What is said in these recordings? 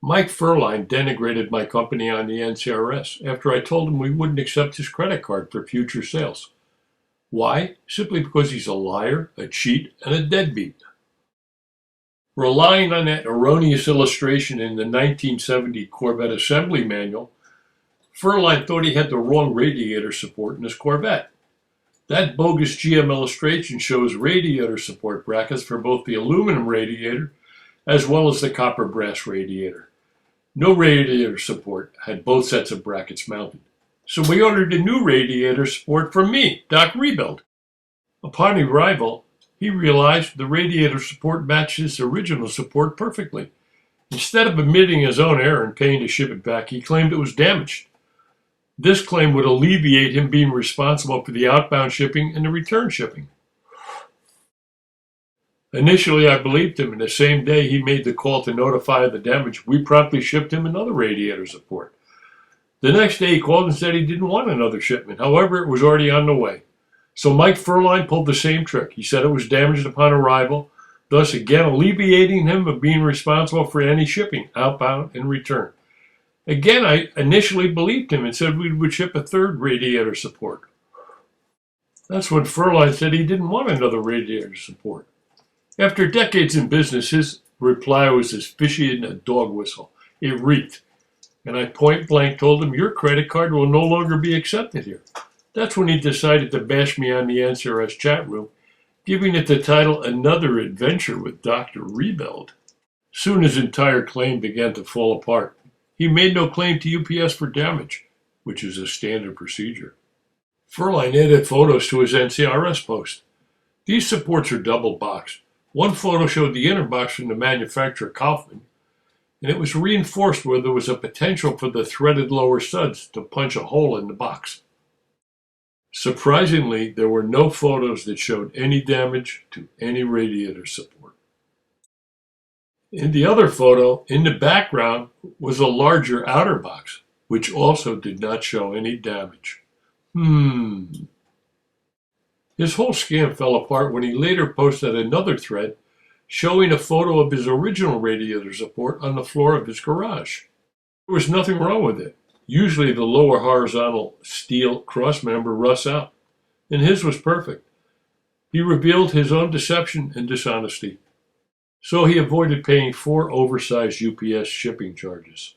Mike Ferline denigrated my company on the NCRS after I told him we wouldn't accept his credit card for future sales. Why? Simply because he's a liar, a cheat, and a deadbeat. Relying on that erroneous illustration in the 1970 Corvette Assembly Manual, Ferline thought he had the wrong radiator support in his Corvette. That bogus GM illustration shows radiator support brackets for both the aluminum radiator as well as the copper brass radiator. No radiator support had both sets of brackets mounted. So we ordered a new radiator support from me, DocRebuild. Upon arrival, he realized the radiator support matched his original support perfectly. Instead of admitting his own error and paying to ship it back, he claimed it was damaged. This claim would alleviate him being responsible for the outbound shipping and the return shipping. Initially, I believed him, and the same day he made the call to notify of the damage, we promptly shipped him another radiator support. The next day, he called and said he didn't want another shipment. However, it was already on the way. So Mike Ferline pulled the same trick. He said it was damaged upon arrival, thus again alleviating him of being responsible for any shipping, outbound and return. Again, I initially believed him and said we would ship a third radiator support. That's when Ferline said he didn't want another radiator support. After decades in business, his reply was as fishy as a dog whistle. It reeked. And I point blank told him, your credit card will no longer be accepted here. That's when he decided to bash me on the NCRS chat room, giving it the title Another Adventure with DocRebuild. Soon his entire claim began to fall apart. He made no claim to UPS for damage, which is a standard procedure. Ferline added photos to his NCRS post. These supports are double boxed. One photo showed the inner box from the manufacturer Kaufman, and it was reinforced where there was a potential for the threaded lower studs to punch a hole in the box. Surprisingly, there were no photos that showed any damage to any radiator support. In the other photo, in the background, was a larger outer box, which also did not show any damage. His whole scam fell apart when he later posted another thread showing a photo of his original radiator support on the floor of his garage. There was nothing wrong with it. Usually the lower horizontal steel crossmember rusts out, and his was perfect. He revealed his own deception and dishonesty. So he avoided paying 4 oversized UPS shipping charges,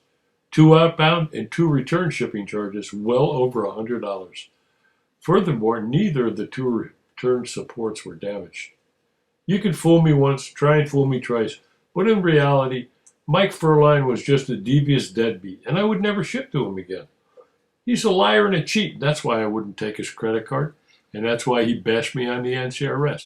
2 outbound and 2 return shipping charges, well over $100. Furthermore, neither of the 2 return supports were damaged. You can fool me once, try and fool me twice, but in reality, Mike Ferline was just a devious deadbeat, and I would never ship to him again. He's a liar and a cheat. That's why I wouldn't take his credit card, and that's why he bashed me on the NCRS.